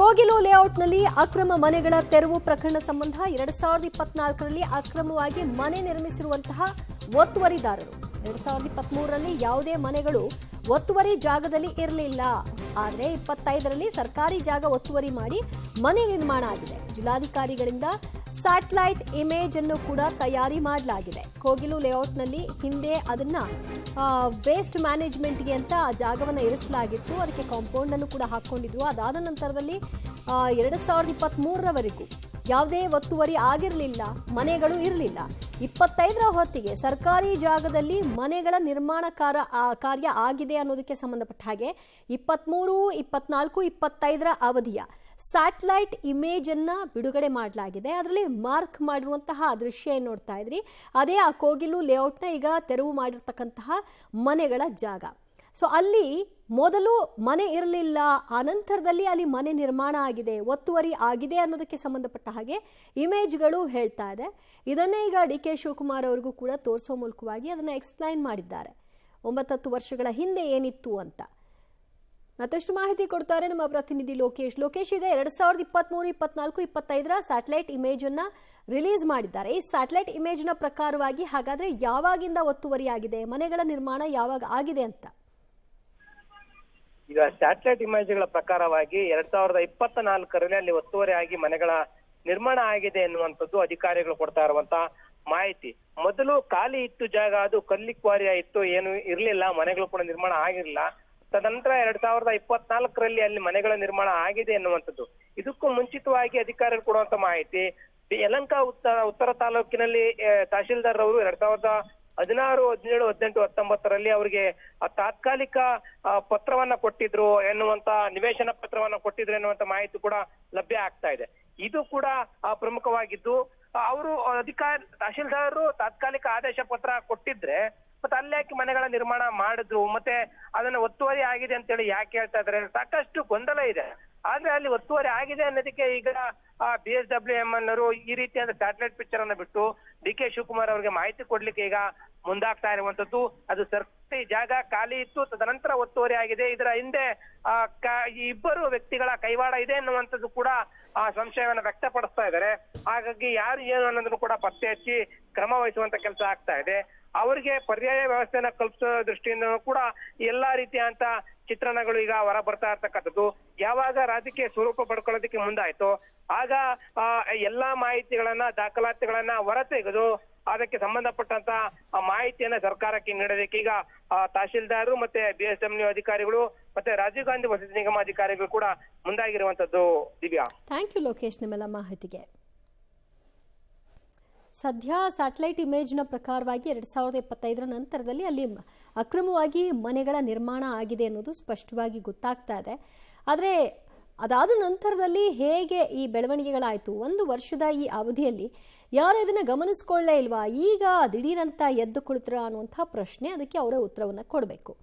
ಕೋಗಿಲು ಲೇಔಟ್ನಲ್ಲಿ ಅಕ್ರಮ ಮನೆಗಳ ತೆರವು ಪ್ರಕರಣ ಸಂಬಂಧ 2024ರಲ್ಲಿ ಅಕ್ರಮವಾಗಿ ಮನೆ ನಿರ್ಮಿಸಿರುವಂತಹ ಒತ್ತುವರಿದಾರರು 2023ರಲ್ಲಿ ಯಾವುದೇ ಮನೆಗಳು ಒತ್ತುವರಿ ಜಾಗದಲ್ಲಿ ಇರಲಿಲ್ಲ. ಆದರೆ 25ರಲ್ಲಿ ಸರ್ಕಾರಿ ಜಾಗ ಒತ್ತುವರಿ ಮಾಡಿ ಮನೆ ನಿರ್ಮಾಣ ಆಗಿದೆ. ಜಿಲ್ಲಾಧಿಕಾರಿಗಳಿಂದ ಸ್ಯಾಟಲೈಟ್ ಇಮೇಜ್ ಅನ್ನು ಕೂಡ ತಯಾರಿ ಮಾಡಲಾಗಿದೆ. ಕೋಗಿಲು ಲೇಔಟ್ನಲ್ಲಿ ಹಿಂದೆ ಅದನ್ನ ವೇಸ್ಟ್ ಮ್ಯಾನೇಜ್ಮೆಂಟ್ಗೆ ಅಂತ ಆ ಜಾಗವನ್ನು ಇರಿಸಲಾಗಿತ್ತು. ಅದಕ್ಕೆ ಕಾಂಪೌಂಡ್ ಅನ್ನು ಕೂಡ ಹಾಕೊಂಡಿದ್ರು. ಅದಾದ ನಂತರದಲ್ಲಿ 2023ರವರೆಗೂ ಯಾವುದೇ ಒತ್ತುವರಿ ಆಗಿರಲಿಲ್ಲ, ಮನೆಗಳು ಇರಲಿಲ್ಲ. 25ರ ಹೊತ್ತಿಗೆ ಸರ್ಕಾರಿ ಜಾಗದಲ್ಲಿ ಮನೆಗಳ ನಿರ್ಮಾಣ ಕಾರ್ಯ ಆಗಿದೆ ಅನ್ನೋದಕ್ಕೆ ಸಂಬಂಧಪಟ್ಟ ಹಾಗೆ 23, 24, 25ರ ಅವಧಿಯ ಸ್ಯಾಟಲೈಟ್ ಇಮೇಜ್ ಅನ್ನ ಬಿಡುಗಡೆ ಮಾಡಲಾಗಿದೆ. ಅದರಲ್ಲಿ ಮಾರ್ಕ್ ಮಾಡಿರುವಂತಹ ದೃಶ್ಯ ಏನು ನೋಡ್ತಾ ಇದ್ರಿ, ಅದೇ ಆ ಕೋಗಿಲು ಲೇಔಟ್ನ ಈಗ ತೆರವು ಮಾಡಿರ್ತಕ್ಕಂತಹ ಮನೆಗಳ ಜಾಗ. ಸೊ ಅಲ್ಲಿ ಮೊದಲು ಮನೆ ಇರಲಿಲ್ಲ, ಆನಂತರದಲ್ಲಿ ಅಲ್ಲಿ ಮನೆ ನಿರ್ಮಾಣ ಆಗಿದೆ, ಒತ್ತುವರಿ ಆಗಿದೆ ಅನ್ನೋದಕ್ಕೆ ಸಂಬಂಧಪಟ್ಟ ಹಾಗೆ ಇಮೇಜ್ಗಳು ಹೇಳ್ತಾ ಇದೆ. ಇದನ್ನೇ ಈಗ ಡಿ ಕೆ ಶಿವಕುಮಾರ್ ಅವರಿಗೂ ಕೂಡ ತೋರಿಸೋ ಮೂಲಕವಾಗಿ ಅದನ್ನ ಎಕ್ಸ್ಪ್ಲೈನ್ ಮಾಡಿದ್ದಾರೆ. 9 ವರ್ಷಗಳ ಹಿಂದೆ ಏನಿತ್ತು ಅಂತ ಮತ್ತಷ್ಟು ಮಾಹಿತಿ ಕೊಡ್ತಾರೆ ನಮ್ಮ ಪ್ರತಿನಿಧಿ ಲೋಕೇಶ್. ಈಗ 2023, 24, 25ರ ಸ್ಯಾಟಲೈಟ್ ಇಮೇಜ್ ಅನ್ನ ರಿಲೀಸ್ ಮಾಡಿದ್ದಾರೆ. ಈ ಸ್ಯಾಟಲೈಟ್ ಇಮೇಜ್ ನ ಪ್ರಕಾರವಾಗಿ ಹಾಗಾದ್ರೆ ಯಾವಾಗಿಂದ ಒತ್ತುವರಿ ಆಗಿದೆ, ಮನೆಗಳ ನಿರ್ಮಾಣ ಯಾವಾಗ ಆಗಿದೆ ಅಂತ? ಈಗ ಸ್ಯಾಟಲೈಟ್ ಇಮೇಜ್ಗಳ ಪ್ರಕಾರವಾಗಿ 2024ರಲ್ಲಿ ಅಲ್ಲಿ ಒತ್ತುವರಿ ಆಗಿ ಮನೆಗಳ ನಿರ್ಮಾಣ ಆಗಿದೆ ಎನ್ನುವಂಥದ್ದು ಅಧಿಕಾರಿಗಳು ಕೊಡ್ತಾ ಇರುವಂತ ಮಾಹಿತಿ. ಮೊದಲು ಖಾಲಿ ಇತ್ತು ಜಾಗ, ಅದು ಕಲ್ಲಿ ಕ್ವಾರಿಯ ಇತ್ತು, ಏನು ಇರ್ಲಿಲ್ಲ, ಮನೆಗಳು ಕೂಡ ನಿರ್ಮಾಣ ಆಗಿರಲಿಲ್ಲ. ತದನಂತರ 2024ರಲ್ಲಿ ಅಲ್ಲಿ ಮನೆಗಳ ನಿರ್ಮಾಣ ಆಗಿದೆ ಎನ್ನುವಂಥದ್ದು. ಇದಕ್ಕೂ ಮುಂಚಿತವಾಗಿ ಅಧಿಕಾರಿಗಳು ಕೊಡುವಂತ ಮಾಹಿತಿ, ಯಲಹಂಕ ಉತ್ತರ ತಾಲೂಕಿನಲ್ಲಿ ತಹಶೀಲ್ದಾರ್ ಅವರು 2016, 17, 18, 19ರಲ್ಲಿ ಅವರಿಗೆ ತಾತ್ಕಾಲಿಕ ಪತ್ರವನ್ನ ಕೊಟ್ಟಿದ್ರು ಎನ್ನುವಂತ, ನಿವೇಶನ ಪತ್ರವನ್ನ ಕೊಟ್ಟಿದ್ರು ಎನ್ನುವಂತ ಮಾಹಿತಿ ಕೂಡ ಲಭ್ಯ ಆಗ್ತಾ ಇದೆ. ಇದು ಕೂಡ ಪ್ರಮುಖವಾಗಿದ್ದು, ಅವರು ತಹಶೀಲ್ದಾರರು ತಾತ್ಕಾಲಿಕ ಆದೇಶ ಪತ್ರ ಕೊಟ್ಟಿದ್ರೆ ಮತ್ತೆ ಅಲ್ಲಿ ಯಾಕೆ ಮನೆಗಳ ನಿರ್ಮಾಣ ಮಾಡಿದ್ರು, ಮತ್ತೆ ಅದನ್ನ ಒತ್ತುವರಿ ಆಗಿದೆ ಅಂತ ಹೇಳಿ ಯಾಕೆ ಹೇಳ್ತಾ ಇದಾರೆ, ಸಾಕಷ್ಟು ಗೊಂದಲ ಇದೆ. ಆದ್ರೆ ಅಲ್ಲಿ ಒತ್ತುವರಿ ಆಗಿದೆ ಅನ್ನೋದಕ್ಕೆ ಈಗ BSWM ಅನ್ನೋರು ಈ ರೀತಿಯಾದ ಸ್ಯಾಟಲೈಟ್ ಪಿಕ್ಚರ್ ಅನ್ನ ಬಿಟ್ಟು ಡಿ ಕೆ ಶಿವಕುಮಾರ್ ಅವರಿಗೆ ಮಾಹಿತಿ ಕೊಡ್ಲಿಕ್ಕೆ ಈಗ ಮುಂದಾಗ್ತಾ ಇರುವಂತದ್ದು. ಅದು ಸರ್ಕಾರಿ ಜಾಗ ಖಾಲಿ ಇತ್ತು, ತದನಂತರ ಒತ್ತುವರಿ ಆಗಿದೆ. ಇದರ ಹಿಂದೆ ಈ ಇಬ್ಬರು ವ್ಯಕ್ತಿಗಳ ಕೈವಾಡ ಇದೆ ಎನ್ನುವಂಥದ್ದು ಕೂಡ ಸಂಶಯವನ್ನ ವ್ಯಕ್ತಪಡಿಸ್ತಾ ಇದ್ದಾರೆ. ಹಾಗಾಗಿ ಯಾರು ಏನು ಅನ್ನೋದನ್ನು ಕೂಡ ಪತ್ತೆ ಹಚ್ಚಿ ಕ್ರಮ ವಹಿಸುವಂತ ಕೆಲಸ ಆಗ್ತಾ ಇದೆ. ಅವರಿಗೆ ಪರ್ಯಾಯ ವ್ಯವಸ್ಥೆನ ಕಲ್ಪಿಸೋ ದೃಷ್ಟಿಯಿಂದ ಕೂಡ ಎಲ್ಲಾ ರೀತಿಯಂತ ಚಿತ್ರಣಗಳು ಈಗ ಹೊರ ಬರ್ತಾ ಇರ್ತಕ್ಕಂಥದ್ದು. ಯಾವಾಗ ರಾಜಕೀಯ ಸ್ವರೂಪ ಪಡ್ಕೊಳ್ಳೋದಕ್ಕೆ ಮುಂದಾಯ್ತು, ಆಗ ಎಲ್ಲಾ ಮಾಹಿತಿಗಳನ್ನ, ದಾಖಲಾತಿಗಳನ್ನ ಹೊರತೆಗೆದು ಅದಕ್ಕೆ ಸಂಬಂಧಪಟ್ಟಂತ ಮಾಹಿತಿಯನ್ನ ಸರ್ಕಾರಕ್ಕೆ ನೀಡೋದಕ್ಕೆ ಈಗ ತಹಶೀಲ್ದಾರರು ಮತ್ತೆ BSMU ಅಧಿಕಾರಿಗಳು ಮತ್ತೆ ರಾಜೀವ್ ಗಾಂಧಿ ವಸತಿ ನಿಗಮ ಅಧಿಕಾರಿಗಳು ಕೂಡ ಮುಂದಾಗಿರುವಂತದ್ದು. ದಿವ್ಯಾ, ಥ್ಯಾಂಕ್ ಯು ಲೋಕೇಶ್ ನಿಮ್ಮೆಲ್ಲ ಮಾಹಿತಿಗೆ. ಸದ್ಯ ಸ್ಯಾಟಲೈಟ್ ಇಮೇಜ್ನ ಪ್ರಕಾರವಾಗಿ 2025ರ ನಂತರದಲ್ಲಿ ಅಲ್ಲಿ ಅಕ್ರಮವಾಗಿ ಮನೆಗಳ ನಿರ್ಮಾಣ ಆಗಿದೆ ಅನ್ನೋದು ಸ್ಪಷ್ಟವಾಗಿ ಗೊತ್ತಾಗ್ತಾ ಇದೆ. ಆದರೆ ಅದಾದ ನಂತರದಲ್ಲಿ ಹೇಗೆ ಈ ಬೆಳವಣಿಗೆಗಳಾಯಿತು, 1 ವರ್ಷದ ಈ ಅವಧಿಯಲ್ಲಿ ಯಾರು ಇದನ್ನು ಗಮನಿಸ್ಕೊಳ್ಳೇ ಇಲ್ವಾ, ಈಗ ದಿಢೀರಂತ ಎದ್ದು ಕುಳಿತರ ಅನ್ನುವಂಥ ಪ್ರಶ್ನೆ, ಅದಕ್ಕೆ ಅವರೇ ಉತ್ತರವನ್ನು ಕೊಡಬೇಕು.